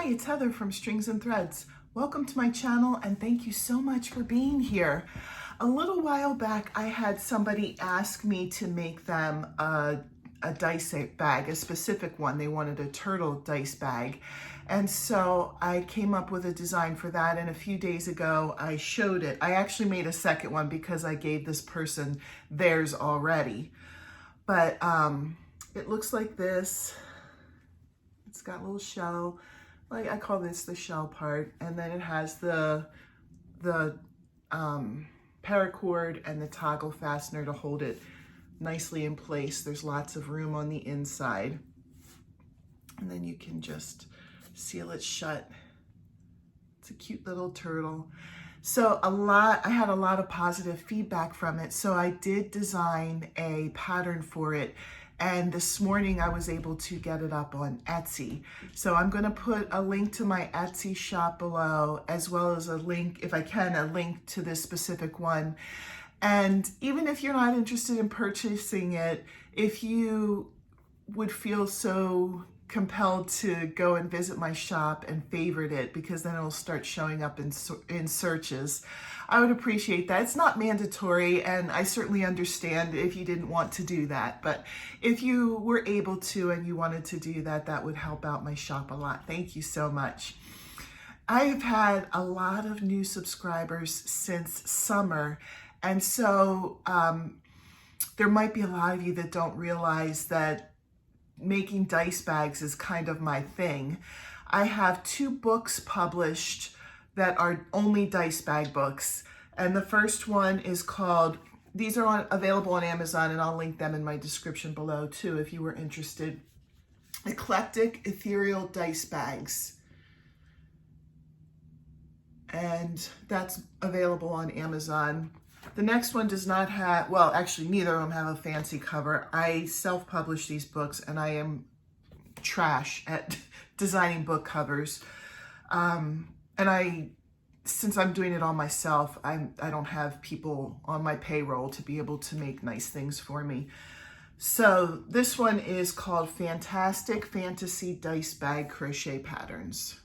it's Heather from Strings and Threads. Welcome to my channel and thank you so much for being here. A little while back, I had somebody ask me to make them a dice bag, a specific one. They wanted a turtle dice bag. And so I came up with a design for that, and a few days ago I showed it. I actually made a second one because I gave this person theirs already. But it looks like this. It's got a little shell. Like I call this the shell part, and then it has the paracord and the toggle fastener to hold it nicely in place. There's lots of room on the inside, and then you can just seal it shut. It's a cute little turtle. So I had a lot of positive feedback from it, so I did design a pattern for it. And this morning I was able to get it up on Etsy. So I'm gonna put a link to my Etsy shop below, as well as a link, if I can, a link to this specific one. And even if you're not interested in purchasing it, if you would feel so compelled to go and visit my shop and favorite it, because then it'll start showing up in searches, I would appreciate that. It's not mandatory, and I certainly understand if you didn't want to do that, but if you were able to and you wanted to do that, that would help out my shop a lot. Thank you so much. I've had a lot of new subscribers since summer, and so there might be a lot of you that don't realize that making dice bags is kind of my thing. I have 2 books published that are only dice bag books. And the first one is called, these are available on Amazon, and I'll link them in my description below too if you were interested. Eclectic Ethereal Dice Bags. And that's available on Amazon. The next one does not have, well, actually neither of them have a fancy cover. I self-publish these books and I am trash at designing book covers. And since I'm doing it all myself, I don't have people on my payroll to be able to make nice things for me. So this one is called Fantastic Fantasy Dice Bag Crochet Patterns.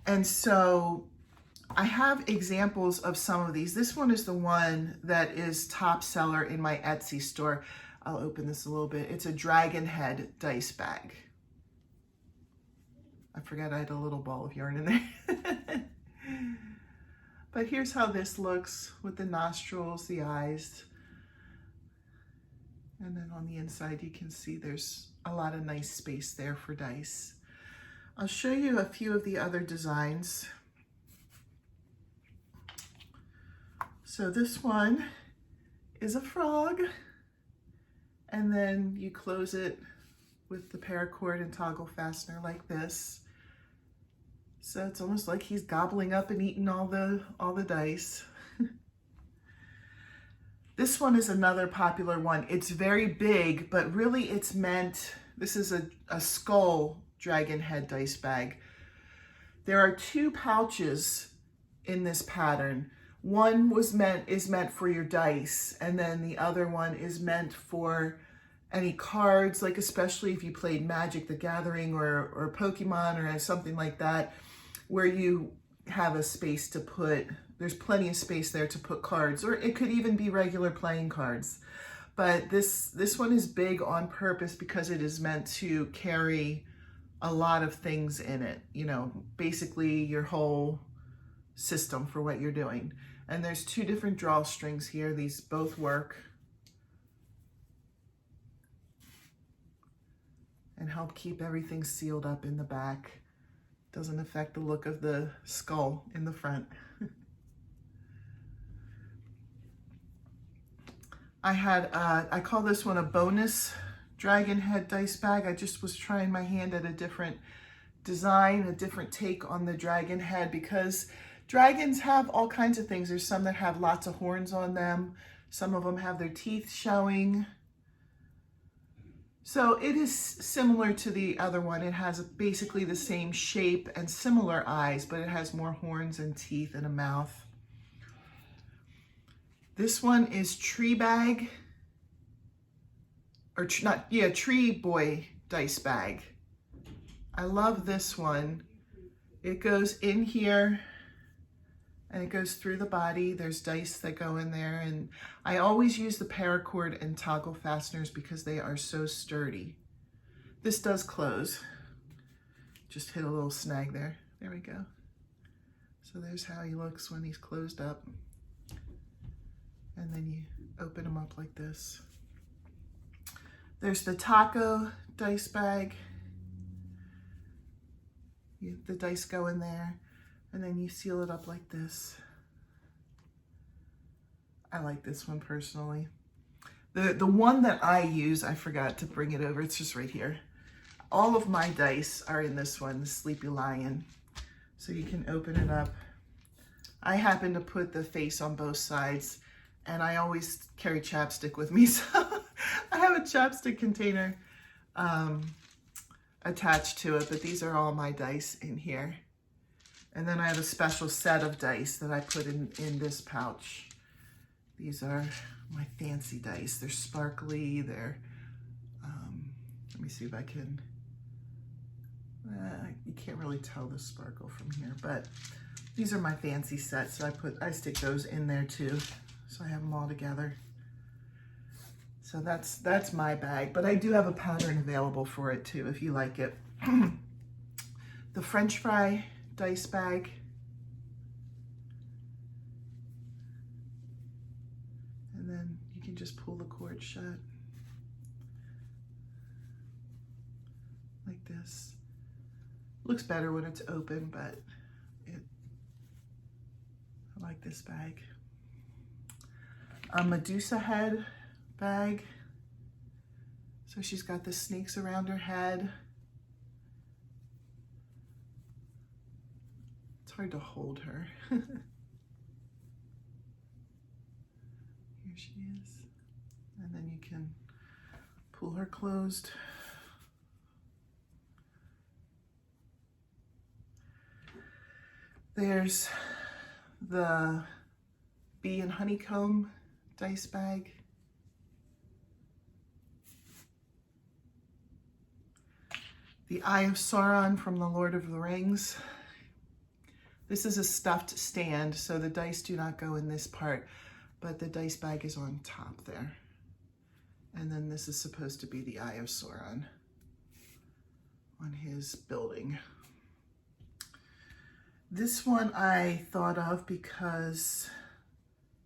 And so I have examples of some of these. This one is the one that is top seller in my Etsy store. I'll open this a little bit. It's a dragon head dice bag. I forgot I had a little ball of yarn in there. But here's how this looks with the nostrils, the eyes. And then on the inside, you can see there's a lot of nice space there for dice. I'll show you a few of the other designs. So this one is a frog, and then you close it with the paracord and toggle fastener like this. So it's almost like he's gobbling up and eating all the dice. This one is another popular one. It's very big, but really it's meant, this is a skull dragon head dice bag. There are 2 pouches in this pattern. One is meant for your dice, and then the other one is meant for any cards, like especially if you played Magic the Gathering or Pokemon or something like that, where you have a space to put, there's plenty of space there to put cards, or it could even be regular playing cards. But this one is big on purpose because it is meant to carry a lot of things in it, you know, basically your whole system for what you're doing. And there's 2 different drawstrings here. These both work and help keep everything sealed up in the back. Doesn't affect the look of the skull in the front. I call this one a bonus dragon head dice bag. I just was trying my hand at a different design, a different take on the dragon head, because dragons have all kinds of things. There's some that have lots of horns on them. Some of them have their teeth showing. So it is similar to the other one. It has basically the same shape and similar eyes, but it has more horns and teeth and a mouth. This one is Tree Bag, or Tree Boy Dice Bag. I love this one. It goes in here and it goes through the body. There's dice that go in there, and I always use the paracord and toggle fasteners because they are so sturdy. This does close. Just hit a little snag there. There we go. So there's how he looks when he's closed up. And then you open him up like this. There's the taco dice bag. The dice go in there, and then you seal it up like this. I like this one personally. The one that I use, I forgot to bring it over. It's just right here. All of my dice are in this one, the Sleepy Lion. So you can open it up. I happen to put the face on both sides, and I always carry chapstick with me. So I have a chapstick container attached to it, but these are all my dice in here. And then I have a special set of dice that I put in this pouch. These are my fancy dice. They're sparkly. They're, let me see if I can, you can't really tell the sparkle from here, but these are my fancy sets. So I stick those in there too. So I have them all together. So that's my bag, but I do have a pattern available for it too, if you like it. The French fry dice bag. And then you can just pull the cord shut. Like this. Looks better when it's open, but I like this bag. A Medusa head bag. So she's got the snakes around her head. It's hard to hold her. Here she is. And then you can pull her closed. There's the bee and honeycomb dice bag. The Eye of Sauron from the Lord of the Rings. This is a stuffed stand, so the dice do not go in this part, but the dice bag is on top there. And then this is supposed to be the Eye of Sauron on his building. This one I thought of because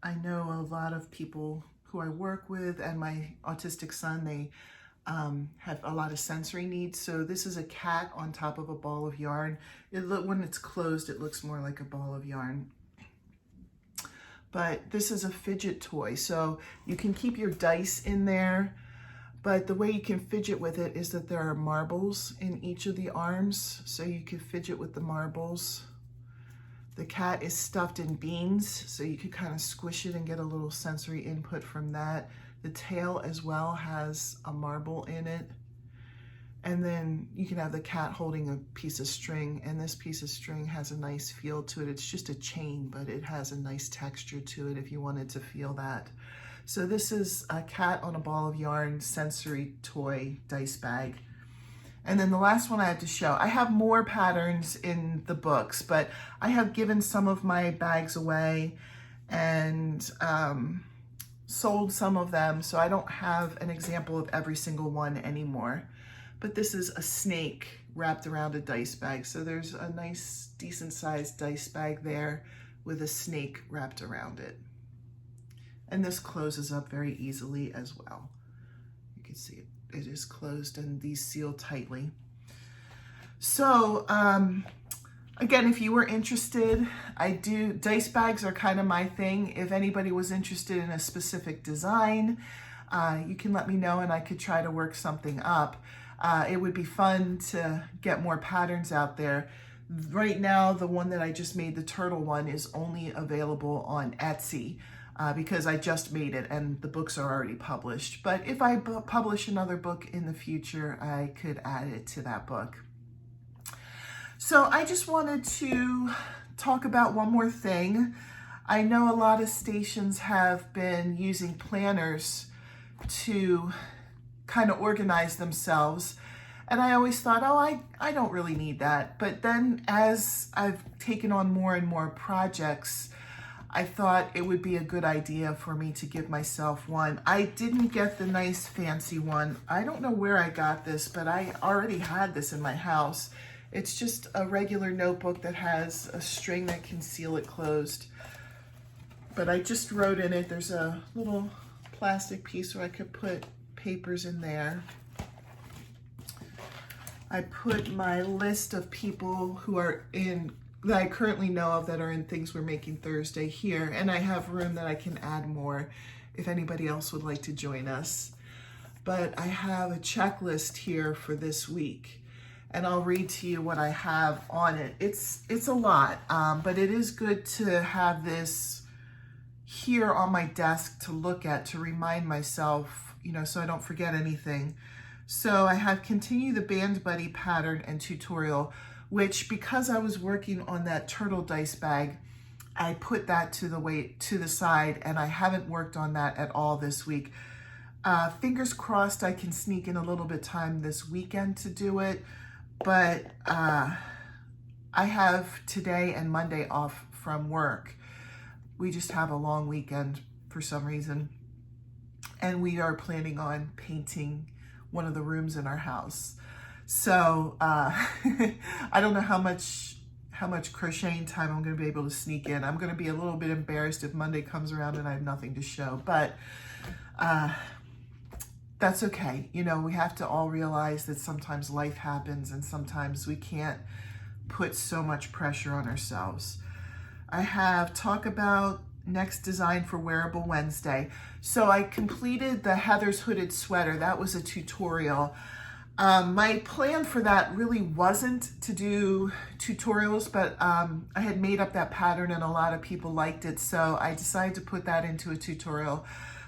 I know a lot of people who I work with and my autistic son, they have a lot of sensory needs. So this is a cat on top of a ball of yarn. When it's closed, it looks more like a ball of yarn. But this is a fidget toy. So you can keep your dice in there, but the way you can fidget with it is that there are marbles in each of the arms. So you can fidget with the marbles. The cat is stuffed in beans, so you could kind of squish it and get a little sensory input from that. The tail as well has a marble in it. And then you can have the cat holding a piece of string, and this piece of string has a nice feel to it. It's just a chain, but it has a nice texture to it if you wanted to feel that. So this is a cat on a ball of yarn sensory toy dice bag. And then the last one I had to show, I have more patterns in the books, but I have given some of my bags away and sold some of them, so I don't have an example of every single one anymore. But this is a snake wrapped around a dice bag. So there's a nice, decent sized dice bag there with a snake wrapped around it. And this closes up very easily as well. You can see it is closed and these seal tightly. So again, if you were interested, dice bags are kind of my thing. If anybody was interested in a specific design, you can let me know and I could try to work something up. It would be fun to get more patterns out there. Right now, the one that I just made, the turtle one, is only available on Etsy because I just made it and the books are already published. But if I publish another book in the future, I could add it to that book. So I just wanted to talk about one more thing. I know a lot of stations have been using planners to kind of organize themselves. And I always thought, oh, I don't really need that. But then as I've taken on more and more projects, I thought it would be a good idea for me to give myself one. I didn't get the nice fancy one. I don't know where I got this, but I already had this in my house. It's just a regular notebook that has a string that can seal it closed. But I just wrote in it, there's a little plastic piece where I could put papers in there. I put my list of people who are in that I currently know of that are in Things We're Making Thursday here, and I have room that I can add more if anybody else would like to join us. But I have a checklist here for this week, and I'll read to you what I have on it. It's a lot, but it is good to have this here on my desk to look at, to remind myself, you know, so I don't forget anything. So I have Continue the Band Buddy pattern and tutorial, which, because I was working on that turtle dice bag, I put that to the side, and I haven't worked on that at all this week. Fingers crossed I can sneak in a little bit time this weekend to do it, but I have today and Monday off from work. We just have a long weekend for some reason, and we are planning on painting one of the rooms in our house. So I don't know how much crocheting time I'm going to be able to sneak in. I'm going to be a little bit embarrassed if Monday comes around and I have nothing to show, but that's okay. You know, we have to all realize that sometimes life happens and sometimes we can't put so much pressure on ourselves. I have talk about next design for Wearable Wednesday. So I completed the Heather's hooded sweater. That was a tutorial. My plan for that really wasn't to do tutorials, but I had made up that pattern and a lot of people liked it, so I decided to put that into a tutorial.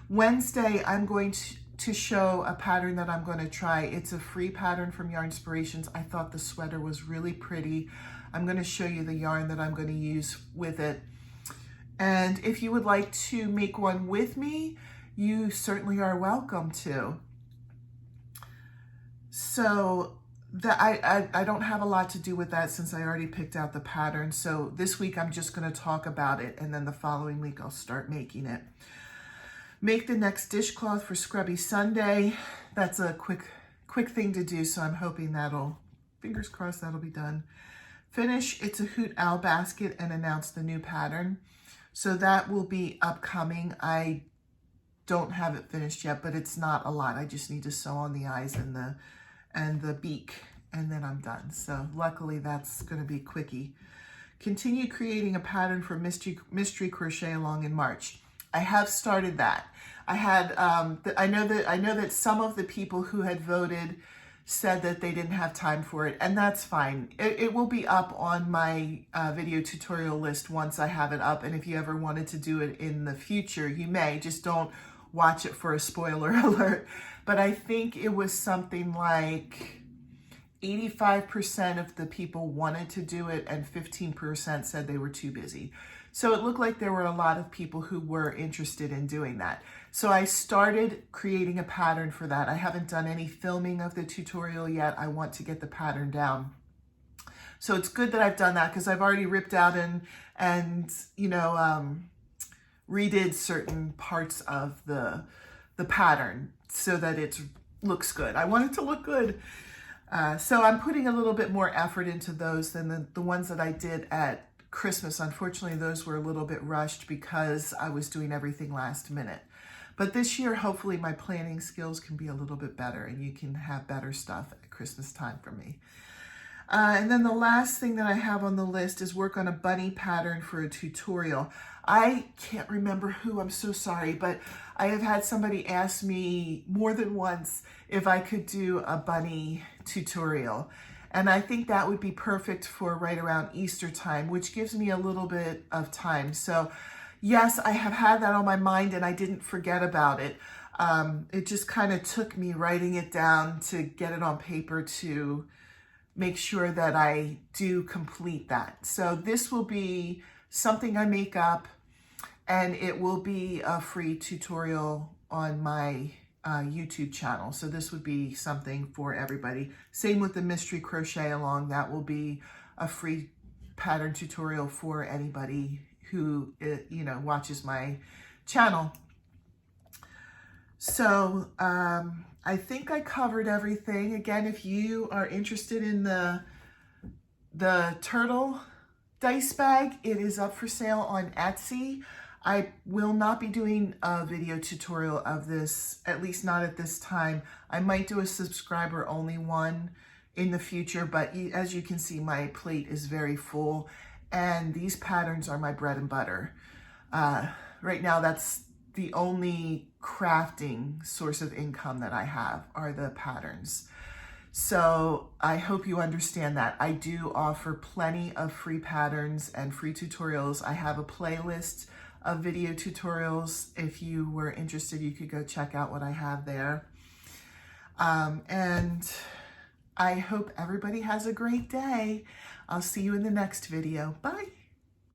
Wednesday, I'm going to show a pattern that I'm going to try. It's a free pattern from Yarnspirations. I thought the sweater was really pretty. I'm going to show you the yarn that I'm going to use with it. And if you would like to make one with me, you certainly are welcome to. So I don't have a lot to do with that since I already picked out the pattern. So this week I'm just going to talk about it, and then the following week I'll start making it. Make the next dishcloth for Scrubby Sunday. That's a quick thing to do, so I'm hoping fingers crossed, that'll be done. Finish It's a Hoot Owl basket and announce the new pattern. So that will be upcoming. I don't have it finished yet, but it's not a lot. I just need to sew on the eyes and the beak, and then I'm done. So luckily that's going to be quickie. Continue creating a pattern for mystery crochet along in March. I have started that. I had I know that some of the people who had voted said that they didn't have time for it, and that's fine. It will be up on my video tutorial list once I have it up, and if you ever wanted to do it in the future, you may. Just don't watch it for a spoiler alert. But I think it was something like 85% of the people wanted to do it and 15% said they were too busy. So it looked like there were a lot of people who were interested in doing that. So I started creating a pattern for that. I haven't done any filming of the tutorial yet. I want to get the pattern down. So it's good that I've done that because I've already ripped out and you know, redid certain parts of the pattern so that it looks good. I want it to look good. So I'm putting a little bit more effort into those than the ones that I did at Christmas. Unfortunately, those were a little bit rushed because I was doing everything last minute. But this year, hopefully my planning skills can be a little bit better and you can have better stuff at Christmas time from me. And then the last thing that I have on the list is work on a bunny pattern for a tutorial. I can't remember who, I'm so sorry, but I have had somebody ask me more than once if I could do a bunny tutorial. And I think that would be perfect for right around Easter time, which gives me a little bit of time. So yes, I have had that on my mind and I didn't forget about it. It just kind of took me writing it down to get it on paper to make sure that I do complete that. So this will be something I make up, and it will be a free tutorial on my YouTube channel. So this would be something for everybody. Same with the mystery crochet along. That will be a free pattern tutorial for anybody who, you know, watches my channel. So I think I covered everything. Again, if you are interested in the turtle dice bag, it is up for sale on Etsy. I will not be doing a video tutorial of this, at least not at this time. I might do a subscriber only one in the future, but as you can see, my plate is very full and these patterns are my bread and butter. Right now, that's the only crafting source of income that I have are the patterns. So I hope you understand that. I do offer plenty of free patterns and free tutorials. I have a playlist of video tutorials. If you were interested, you could go check out what I have there. And I hope everybody has a great day. I'll see you in the next video. Bye.